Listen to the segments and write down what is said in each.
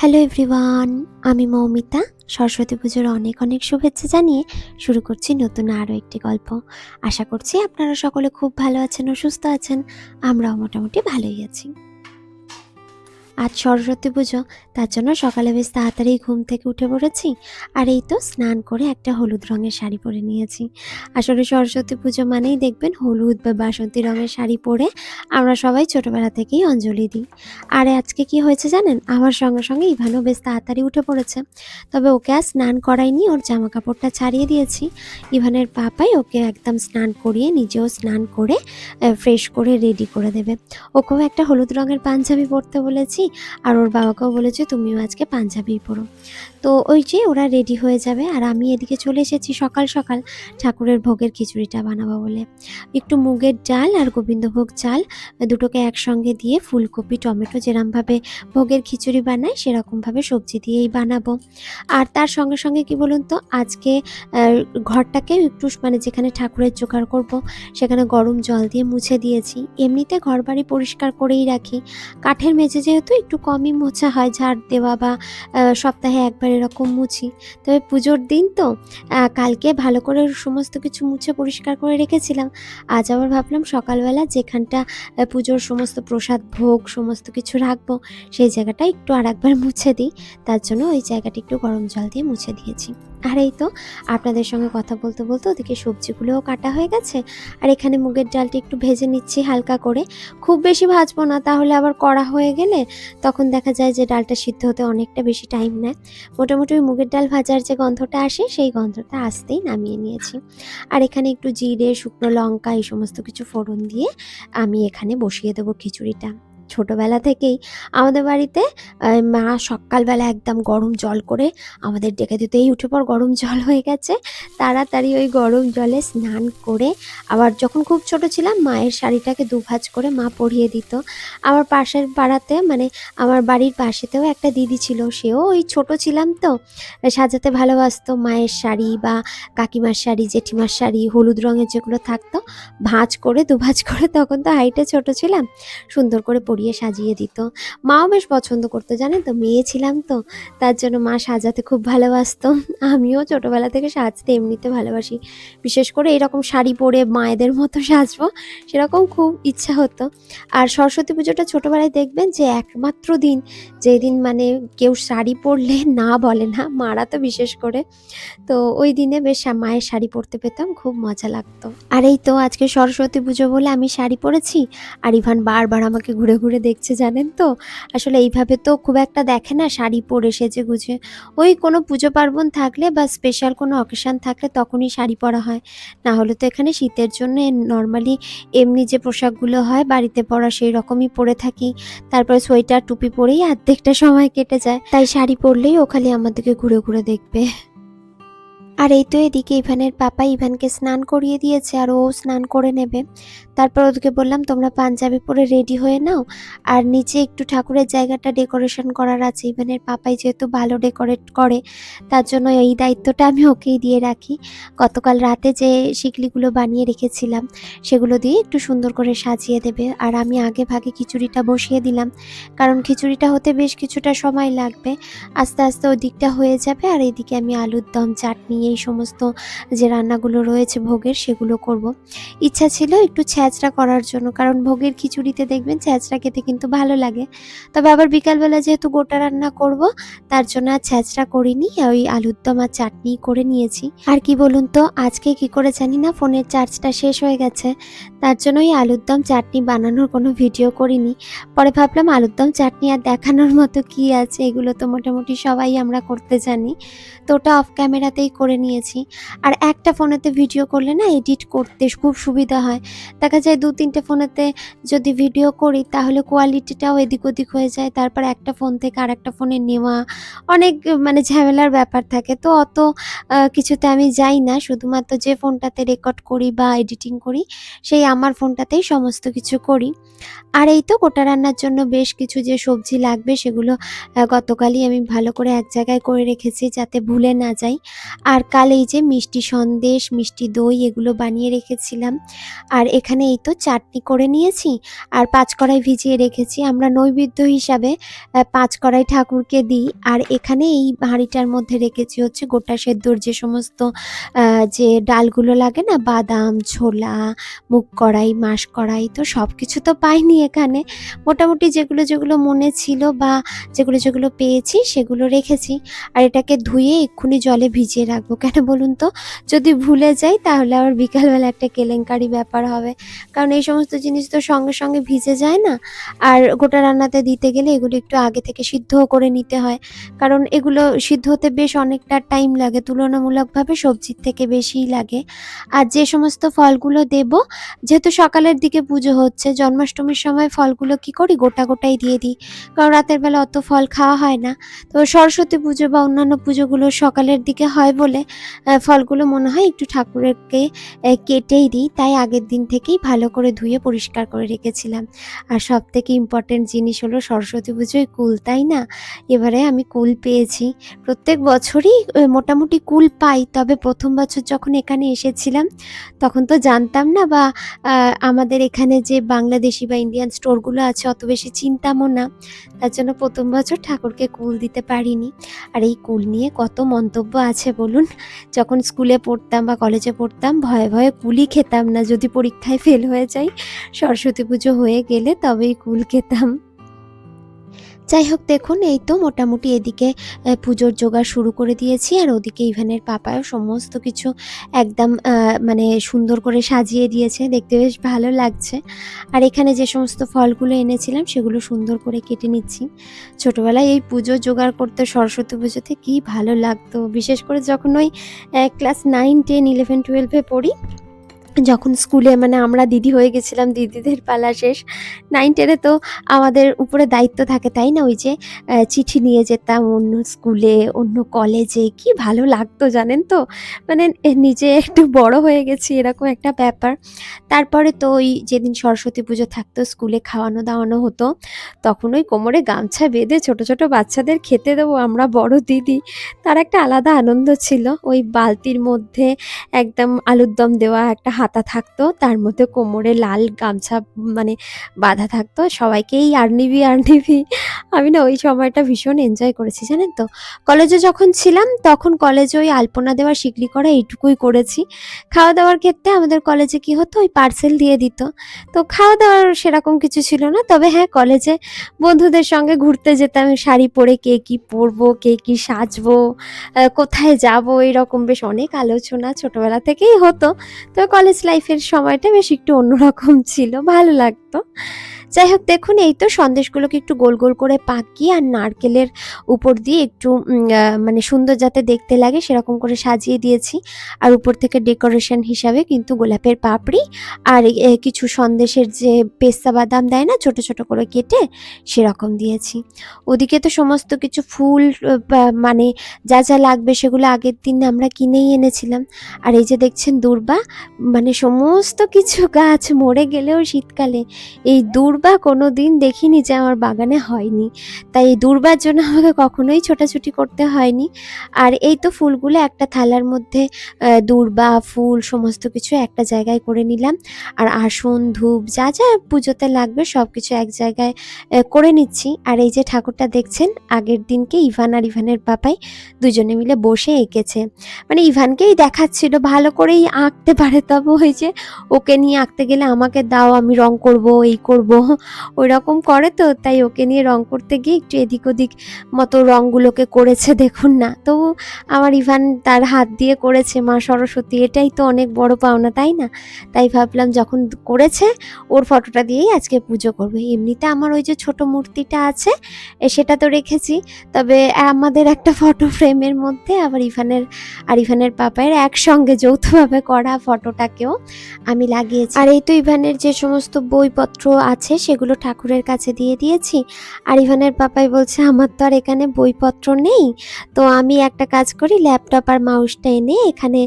Hello everyone, আমি মৌমিতা। সরস্বতী পুজোর অনেক অনেক শুভেচ্ছা জানিয়ে শুরু করছি নতুন আরও একটি গল্প। আশা করছি আপনারা সকলে খুব ভালো আছেন ও সুস্থ আছেন। আমরাও মোটামুটি ভালোই আছি। আজ সরস্বতী পুজো, তার জন্য সকালে বেশ তাড়াতাড়ি ঘুম থেকে উঠে পড়েছি। আর এই তো স্নান করে একটা হলুদ রঙের শাড়ি পরে নিয়েছি। আসলে সরস্বতী পুজো মানেই দেখবেন হলুদ বা বাসন্তী রঙের শাড়ি পরে আমরা সবাই ছোটোবেলা থেকেই অঞ্জলি দিই। আর আজকে কি হয়েছে জানেন, আমার সঙ্গে সঙ্গে ইভানও বেশ তাড়াতাড়ি উঠে পড়েছে। তবে ওকে আর স্নান করাইনি, ওর জামা কাপড়টা ছাড়িয়ে দিয়েছি। ইভানের পাপাই ওকে একদম স্নান করিয়ে নিজেও স্নান করে ফ্রেশ করে রেডি করে দেবে। ওকেও একটা হলুদ রঙের পাঞ্জাবি পরতে বলেছি, আর ওর বাবাকেও বলেছে তুমিও আজকে পাঞ্জাবি পরো। তো ওই যে ওরা রেডি হয়ে যাবে, আর আমি এদিকে চলে এসেছি সকাল সকাল ঠাকুরের ভোগের খিচুড়িটা বানাবো বলে। একটু মুগের ডাল আর গোবিন্দভোগ চাল দুটোকে একসঙ্গে দিয়ে ফুলকপি টমেটো যেরকমভাবে ভোগের খিচুড়ি বানাই সেরকমভাবে সবজি দিয়েই বানাবো। আর তার সঙ্গে সঙ্গে কি বলুন তো, আজকে ঘরটাকে একটু মানে যেখানে ঠাকুরের জোগাড় করব সেখানে গরম জল দিয়ে মুছে দিয়েছি। এমনিতে ঘর বাড়ি পরিষ্কার করেই রাখি, কাঠের মেঝে যেহেতু একটু কমই মোছা হয়, ঝাড় দেওয়া বা সপ্তাহে একবার এরকম মুছি। তবে পুজোর দিন তো কালকে ভালো করে সমস্ত কিছু মুছে পরিষ্কার করে রেখেছিলাম। আজ আবার ভাবলাম সকালবেলা যেখানটা পুজোর সমস্ত প্রসাদ ভোগ সমস্ত কিছু রাখবো সেই জায়গাটা একটু আরেকবার মুছে দিই। তার জন্য ওই জায়গাটা একটু গরম জল দিয়ে মুছে দিয়েছি। আর এই তো আপনাদের সঙ্গে কথা বলতে বলতে ওদিকে সবজিগুলোও কাটা হয়ে গেছে। আর এখানে মুগের ডালটা একটু ভেজে নিচ্ছি হালকা করে, খুব বেশি ভাজবো না, তাহলে আবার কড়া হয়ে গেলে তখন দেখা যায় যে ডালটা সিদ্ধ হতে অনেকটা বেশি টাইম নেয়। মোটামুটি ওই মুগের ডাল ভাজার যে গন্ধটা আসে সেই গন্ধটা আসতেই নামিয়ে নিয়েছি। আর এখানে একটু জিরে শুকনো লঙ্কা এই সমস্ত কিছু ফোড়ন দিয়ে আমি এখানে বসিয়ে দেবো খিচুড়িটা। ছোটোবেলা থেকেই আমাদের বাড়িতে মা সকালবেলা একদম গরম জল করে আমাদের ডেকে দিত, এই উঠে পর গরম জল হয়ে গেছে। তাড়াতাড়ি ওই গরম জলে স্নান করে আবার যখন খুব ছোট ছিলাম মায়ের শাড়িটাকে দুভাজ করে মা পরিয়ে দিত। আমার পাশের পাড়াতে মানে আমার বাড়ির পাশেতেও একটা দিদি ছিল, সেও ওই ছোট ছিলাম তো সাজাতে ভালোবাসতো মায়ের শাড়ি বা কাকিমার শাড়ি জেঠিমার শাড়ি হলুদ রঙের যেগুলো থাকতো ভাঁজ করে দুভাজ করে, তখন তো হাইটে ছোট ছিলাম, সুন্দর করে পরিয়ে সাজিয়ে দিত। মাও বেশ পছন্দ করতো, জানেন তো মেয়ে ছিলাম তো তার জন্য মা সাজাতে খুব ভালোবাসতো। আমিও ছোটোবেলা থেকে সাজতে এমনিতে ভালোবাসি, বিশেষ করে এরকম শাড়ি পরে মায়েদের মতো সাজবো সেরকম খুব ইচ্ছা হতো। আর সরস্বতী পুজোটা ছোটোবেলায় দেখবেন যে একমাত্র দিন যেদিন মানে কেউ শাড়ি পরলে না বলে না, মারা তো বিশেষ করে। তো ওই দিনে বেশ মায়ের শাড়ি পরতে পেতাম, খুব মজা লাগতো। আর এই তো আজকে সরস্বতী পুজো বলে আমি শাড়ি পরেছি, আর ইভান বারবার আমাকে ঘুরে ঘুরে দেখছে, জানেন তো। আসলে এইভাবে তো খুব একটা দেখে না শাড়ি পরে সেজে গুজে, ওই কোনো পুজো পার্বণ থাকলে বা স্পেশাল কোনো অকেশান থাকলে তখনই শাড়ি পরা হয়। না হলে তো এখানে শীতের জন্য নর্মালি এমনি যে পোশাকগুলো হয় বাড়িতে পরা সেই রকমই পরে থাকি। তারপরে সোয়েটার টুপি পরেই অর্ধেকটা সময় কেটে যায়, তাই শাড়ি পরলেই ও খালি আমার দিকে ঘুরে ঘুরে দেখবে। আর এই তো এদিকে ইভানের পাপা ইভানকে স্নান করিয়ে দিয়েছে, আর ও স্নান করে নেবে। তারপর ওদেরকে বললাম তোমরা পাঞ্জাবি পরে রেডি হয়ে নাও, আর নিচে একটু ঠাকুরের জায়গাটা ডেকোরেশন করার আছে। ইভানের পাপাই যেহেতু ভালো ডেকোরেট করে তার জন্য এই দায়িত্বটা আমি ওকেই দিয়ে রাখি। গতকাল রাতে যে শিকলিগুলো বানিয়ে রেখেছিলাম সেগুলো দিয়ে একটু সুন্দর করে সাজিয়ে দেবে। আর আমি আগে ভাগে খিচুড়িটা বসিয়ে দিলাম, কারণ খিচুড়িটা হতে বেশ কিছুটা সময় লাগবে। আস্তে আস্তে ওই দিকটা হয়ে যাবে, আর এইদিকে আমি আলুর দম চাটনি এই সমস্ত যে রান্নাগুলো রয়েছে ভোগের সেগুলো করব। ইচ্ছা ছিল একটু ছ্যাঁচড়া করার জন্য, কারণ ভোগের খিচুড়িতে দেখবেন ছ্যাঁচড়া খেতে কিন্তু ভালো লাগে। তবে আবার বিকালবেলা যেহেতু গোটা রান্না করব তার জন্য আর ছ্যাঁচড়া করিনি, ওই আলুর দম আর চাটনি করে নিয়েছি। আর কি বলুন তো, আজকে কি করে জানি না ফোনের চার্জটা শেষ হয়ে গেছে, তার জন্য ওই আলুর দম চাটনি বানানোর কোনো ভিডিও করিনি। পরে ভাবলাম আলুর দম চাটনি আর দেখানোর মতো কি আছে, এগুলো তো মোটামুটি সবাই আমরা করতে জানি, তো ওটা অফ ক্যামেরাতেই করে নিয়েছি। আর একটা ফোনেতে ভিডিও করলে না এডিট করতে খুব সুবিধা হয়। দেখা যায় 2-3টে ফোনেতে যদি ভিডিও করি তাহলে কোয়ালিটিটাও এদিক ওদিক হয়ে যায়, তারপর একটা ফোন থেকে আরেকটা ফোনে নেওয়া অনেক মানে ঝামেলার ব্যাপার থাকে। তো অত কিছুতে আমি যাই না, শুধুমাত্র যে ফোনটাতে রেকর্ড করি বা এডিটিং করি সেই আমার ফোনটাতেই সমস্ত কিছু করি। আর এই তো গোটা রান্নার জন্য বেশ কিছু যে সবজি লাগবে সেগুলো গতকালই আমি ভালো করে এক জায়গায় করে রেখেছি যাতে ভুলে না যাই। আর কাল এই যে মিষ্টি সন্দেশ, মিষ্টি দই এগুলো বানিয়ে রেখেছিলাম। আর এখানে এই তো চাটনি করে নিয়েছি আর ৫ কড়াই ভিজিয়ে রেখেছি। আমরা নৈবেদ্য হিসাবে ৫ কড়াই ঠাকুরকে দিই। আর এখানে এই হাঁড়িটার মধ্যে রেখেছি হচ্ছে গোটা সেদ্ধর যে সমস্ত যে ডালগুলো লাগে না, বাদাম, ছোলা, মুগ কড়াই, মাস কড়াই, তো সব কিছু তো পাইনি এখানে। মোটামুটি যেগুলো মনে ছিল বা যেগুলো পেয়েছি সেগুলো রেখেছি। আর এটাকে ধুয়ে এক্ষুনি জলে ভিজিয়ে রাখবো। কেন বলুন তো? যদি ভুলে যাই তাহলে আবার বিকালবেলা একটা কেলেঙ্কারি ব্যাপার হবে। কারণ এই সমস্ত জিনিস তো সঙ্গে সঙ্গে ভিজে যায় না। আর গোটা রান্নাতে দিতে গেলে এগুলো একটু আগে থেকে সিদ্ধও করে নিতে হয়। কারণ এগুলো সিদ্ধ হতে বেশ অনেকটা টাইম লাগে, তুলনামূলকভাবে সবজির থেকে বেশিই লাগে। আর যে সমস্ত ফলগুলো দেব, যেহেতু সকালের দিকে পুজো হচ্ছে, জন্মাষ্টমীর সময় ফলগুলো কি করি গোটাই দিয়ে দিই। কারণ রাতের বেলা অত ফল খাওয়া হয় না। তো সরস্বতী পুজো বা অন্যান্য পুজোগুলো সকালের দিকে হয় বলে ফলগুলো মনে হয় একটু ঠাকুরকে কেটেই দিই। তাই আগের দিন থেকেই ভালো করে ধুয়ে পরিষ্কার করে রেখেছিলাম। আর সবথেকে ইম্পর্টেন্ট জিনিস হলো সরস্বতী পুজোয় কুল, তাই না? এবারে আমি কুল পেয়েছি। প্রত্যেক বছরই মোটামুটি কুল পাই। তবে ১ম বছর যখন এখানে এসেছিলাম তখন তো জানতাম না, বা আমাদের এখানে যে বাংলাদেশি বা ইন্ডিয়ান স্টোরগুলো আছে অত বেশি চিনতামও না। তার জন্য ১ম বছর ঠাকুরকে কুল দিতে পারিনি। আর এই কুল নিয়ে কত মন্তব্য আছে বলুন। যখন স্কুলে পড়তাম বা কলেজে পড়তাম ভয়ে কুলই খেতাম না। যদি পরীক্ষায় ফেল হয়ে যাই, সরস্বতী পুজো হয়ে গেলে তবেই কুল খেতাম। যাই হোক, দেখুন এই তো মোটামুটি এদিকে পুজোর জোগাড় শুরু করে দিয়েছি। আর ওদিকে ইভানের পাপাও সমস্ত কিছু একদম মানে সুন্দর করে সাজিয়ে দিয়েছে, দেখতে বেশ ভালো লাগছে। আর এখানে যে সমস্ত ফলগুলো এনেছিলাম সেগুলো সুন্দর করে কেটে নিচ্ছি। ছোটোবেলায় এই পুজো জোগাড় করতে সরস্বতী পুজোতে কী ভালো লাগতো, বিশেষ করে যখন ওই ক্লাস 9, 10, 11, 12-এ পড়ি। যখন স্কুলে মানে আমরা দিদি হয়ে গেছিলাম, দিদিদের পালা শেষ। 9-10-এ তো আমাদের উপরে দায়িত্ব থাকে, তাই না? ওই যে চিঠি নিয়ে যেতাম অন্য স্কুলে, অন্য কলেজে। কি ভালো লাগতো জানেন তো? মানে নিজে একটু বড় হয়ে গেছি এরকম একটা ব্যাপার। তারপরে তো ওই যেদিন সরস্বতী পুজো থাকতো স্কুলে খাওয়ানো দাওয়ানো হতো, তখন ওই কোমরে গামছা বেঁধে ছোট ছোট বাচ্চাদের খেতে দেবো আমরা বড় দিদি। তার একটা আলাদা আনন্দ ছিল। ওই বালতির মধ্যে একদম আলুর দম দেওয়া একটা হাতা থাকতো, তার মধ্যে কোমরে লাল গামছা মানে বাঁধা থাকতো। সবাইকেই আর নিবি আর নিবি। আমি না ওই সময়টা ভীষণ এনজয় করেছি জানেন তো। কলেজে যখন ছিলাম তখন কলেজে ওই আলপনা দেওয়া, শিকলি করা এইটুকুই করেছি। খাওয়া দাওয়ার ক্ষেত্রে আমাদের কলেজে কি হতো, ওই পার্সেল দিয়ে দিত। তো খাওয়া দাওয়ার সেরকম কিছু ছিল না। তবে হ্যাঁ, কলেজে বন্ধুদের সঙ্গে ঘুরতে যেতাম শাড়ি পরে, কে কি পরবো, কে কি সাজবো, কোথায় যাব, এরকম বেশ অনেক আলোচনা ছোটবেলা থেকেই হতো। তো কলেজ লাইফের সময়টা বেশ একটু অন্যরকম ছিল, ভালো লাগতো। যাই হোক, দেখুন এই তো সন্দেশগুলোকে একটু গোল গোল করে পাকিয়ে আর নারকেলের উপর দিয়ে একটু মানে সুন্দর যাতে দেখতে লাগে সেরকম করে সাজিয়ে দিয়েছি। আর উপর থেকে ডেকোরেশন হিসাবে কিন্তু গোলাপের পাপড়ি আর কিছু সন্দেশের যে পেস্তা বাদাম দেয় না ছোট ছোট করে কেটে, সেরকম দিয়েছি। ওদিকে তো সমস্ত কিছু ফুল মানে যা যা লাগবে সেগুলো আগের দিন আমরা কিনেই এনেছিলাম। আর এই যে দেখছেন দূর্বা, মানে সমস্ত কিছু গাছ মরে গেলেও শীতকালে এই দূর্বা কোনো দিন দেখিনি যে আমার বাগানে হয়নি। তাই এই দূর্বার জন্য আমাকে কখনোই ছোটাছুটি করতে হয়নি। আর এই তো ফুলগুলো একটা থালার মধ্যে দূর্বা, ফুল সমস্ত কিছু একটা জায়গায় করে নিলাম। আর আসন, ধূপ যা যা পুজোতে লাগবে সব কিছু এক জায়গায় করে নিচ্ছি। আর এই যে ঠাকুরটা দেখছেন, আগের দিনকে ইভান আর ইভানের পাপাই দুজনে মিলে বসে এঁকেছে। মানে ইভানকেই দেখাচ্ছিল ভালো করেই আঁকতে পারে, তবে ওই যে ওকে নিয়ে আঁকতে গেলে আমাকে দাও, আমি রং করব, এই করব, ওই রকম করে। তো তাই ওকে নিয়ে রং করতে গিয়ে একটু এদিক ওদিক মতো রঙগুলোকে করেছে, দেখুন না। তো আমার ইভান তার হাত দিয়ে করেছে মা সরস্বতী, এটাই তো অনেক বড় পাওনা, তাই না? তাই ভাবলাম যখন করেছে ওর ফটোটা দিয়েই আজকে পুজো করবো। এমনিতে আমার ওই যে ছোট মূর্তিটা আছে সেটা তো রেখেছি, তবে আমাদের একটা ফটো ফ্রেমের মধ্যে আবার ইভানের পাপায়ের একসঙ্গে যৌথভাবে করা ফটোটাকেও আমি লাগিয়েছি। আর এই তো ইভানের যে সমস্ত বইপত্র আছে সেগুলো ঠাকুরের কাছে দিয়ে দিয়েছি। আর ইভানের পাপাই বলছে আমার তো আর এখানে বইপত্র নেই, তো আমি একটা কাজ করি, ল্যাপটপ আর মাউসটা এনে এখানে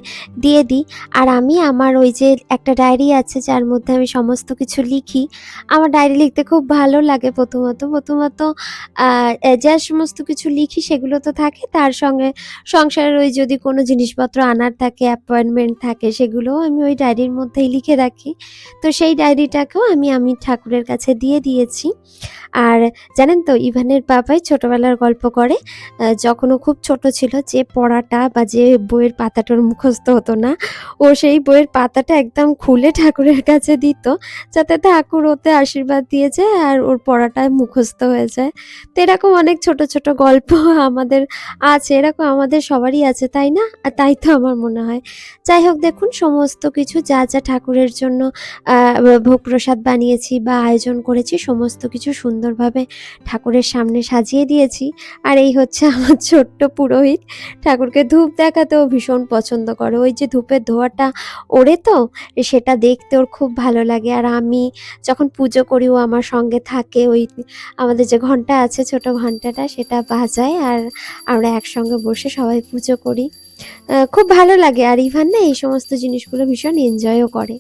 দিয়ে দিই। আর আমি আমার ওই যে একটা ডায়েরি আছে যার মধ্যে আমি সমস্ত কিছু লিখি। আমার ডায়েরি লিখতে খুব ভালো লাগে। প্রথমত যা সমস্ত কিছু লিখি সেগুলো তো থাকে, তার সঙ্গে সংসারের ওই যদি কোনো জিনিসপত্র আনার থাকে, অ্যাপয়েন্টমেন্ট থাকে, সেগুলোও আমি ওই ডায়েরির মধ্যেই লিখে রাখি। তো সেই ডায়েরিটাকেও আমি ঠাকুরের কাছে দিয়ে দিয়েছি। আর জানেন তো, ইভানের বাবাই ছোটবেলার গল্প করে, যখন ও খুব ছোট ছিল, যে পড়াটা বা যে বইয়ের পাতাটা ওর মুখস্থ হতো না, ও সেই বইয়ের পাতাটা একদম খুলে ঠাকুরের কাছে দিত, যাতে ঠাকুর ওতে আশীর্বাদ দিয়ে যায় আর ওর পড়াটা মুখস্থ হয়ে যায়। তো এরকম অনেক ছোট ছোট গল্প আমাদের আছে, এরকম আমাদের সবারই আছে, তাই না? আর তাই তো আমার মনে হয়। যাই হোক, দেখুন সমস্ত কিছু যা যা ঠাকুরের জন্য ভোগ প্রসাদ বানিয়েছি বা আয়োজন করেছি, সমস্ত কিছু সুন্দরভাবে ঠাকুরের সামনে সাজিয়ে দিয়েছি। আর এই হচ্ছে আমার ছোট্ট পুরোহিত। ঠাকুরকে ধূপ দেখাতেও ভীষণ পছন্দ করে। ওই যে ধূপের ধোঁয়াটা ওড়ে তো, সেটা দেখতে ওর খুব ভালো লাগে। আর আমি যখন পুজো করি ও আমার সঙ্গে থাকে, ওই আমাদের যে ঘন্টা আছে, ছোট ঘন্টাটা, সেটা বাজায় আর আমরা একসঙ্গে বসে সবাই পুজো করি। খুব ভালো লাগে। আর ইভান না এই সমস্ত জিনিসগুলো ভীষণ এনজয়ও করে।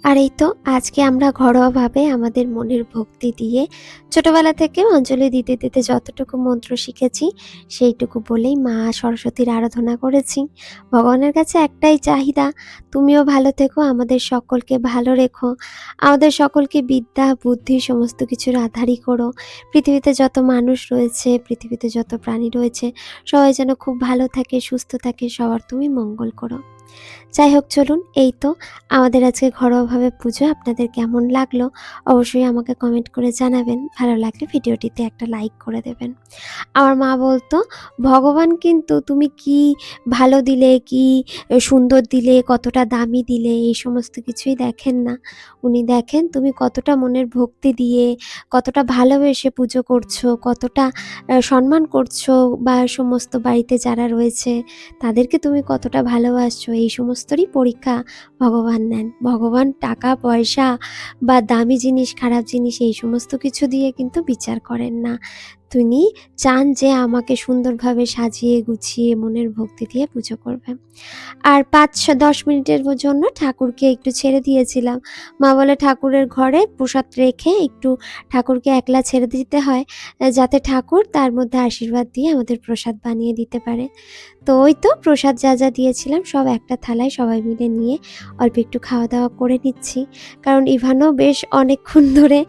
আর এই তো আজকে আমরা ঘরোয়াভাবে আমাদের মনের ভক্তি দিয়ে ছোটবেলা থেকে অঞ্জলি দিতে দিতে যতটুকু মন্ত্র শিখেছি সেইটুকু বলেই মা সরস্বতীর আরাধনা করেছি। ভগবানের কাছে একটাই চাহিদা, তুমিও ভালো থেকো, আমাদের সকলকে ভালো রেখো, আমাদের সকলকে বিদ্যা বুদ্ধি সমস্ত কিছুর আধারই করো। পৃথিবীতে যত মানুষ রয়েছে, পৃথিবীতে যত প্রাণী রয়েছে, সবাই যেন খুব ভালো থাকে, সুস্থ থাকে, সবার তুমি মঙ্গল করো। যাই হোক, চলুন, এই তো আমাদের আজকে ঘরোয়াভাবে পুজো। আপনাদের কেমন লাগলো অবশ্যই আমাকে কমেন্ট করে জানাবেন। ভালো লাগলে ভিডিওটিতে একটা লাইক করে দেবেন। আমার মা বলতো, ভগবান কিন্তু তুমি কি ভালো দিলে, কি সুন্দর দিলে, কতটা দামি দিলে, এই সমস্ত কিছুই দেখেন না। উনি দেখেন তুমি কতটা মনের ভক্তি দিয়ে, কতটা ভালোবেসে পুজো করছো, কতটা সম্মান করছো, বা সমস্ত বাড়িতে যারা রয়েছে তাদেরকে তুমি কতটা ভালোবাসছো, এই সমস্তরই পরীক্ষা ভগবান নেন। ভগবান টাকা পয়সা বা দামি জিনিস, খারাপ জিনিস, এই সমস্ত কিছু দিয়ে কিন্তু বিচার করেন না। তিনি চান যে আমাকে সুন্দরভাবে সাজিয়ে গুছিয়ে মনের ভক্তি দিয়ে পুজো করবে। আর ৫-১০ মিনিটের জন্য ঠাকুরকে একটু ছেড়ে দিয়েছিলাম। মা বলে ঠাকুরের ঘরে প্রসাদ রেখে একটু ঠাকুরকে একলা ছেড়ে দিতে হয়, যাতে ঠাকুর তার মধ্যে আশীর্বাদ দিয়ে আমাদের প্রসাদ বানিয়ে দিতে পারে। তো ওই তো প্রসাদ যা যা দিয়েছিলাম সব একটা থালায় সবাই মিলে নিয়ে অল্প একটু খাওয়া দাওয়া করে নিচ্ছি। কারণ ইভানও বেশ অনেকক্ষণ ধরে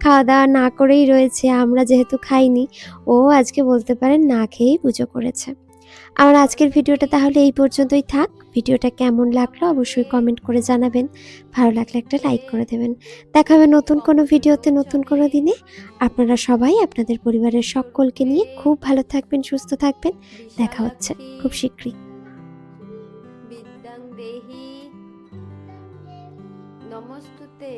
খাওয়া দাওয়া না করেই রয়েছে। আমরা যেহেতু খাইনি, ও আজকে বলতে পারেন না খেয়েই পুজো করেছে। আমার আজকের ভিডিওটা তাহলে এই পর্যন্তই থাক। ভিডিওটা কেমন লাগলো অবশ্যই কমেন্ট করে জানাবেন। ভালো লাগলে একটা লাইক করে দেবেন। দেখা হবে নতুন কোনো ভিডিওতে, নতুন কোনো দিনে। আপনারা সবাই আপনাদের পরিবারের সকলকে নিয়ে খুব ভালো থাকবেন, সুস্থ থাকবেন। দেখা হচ্ছে খুব শীঘ্রই। বিদ্যাং দেহি নমস্তুতে।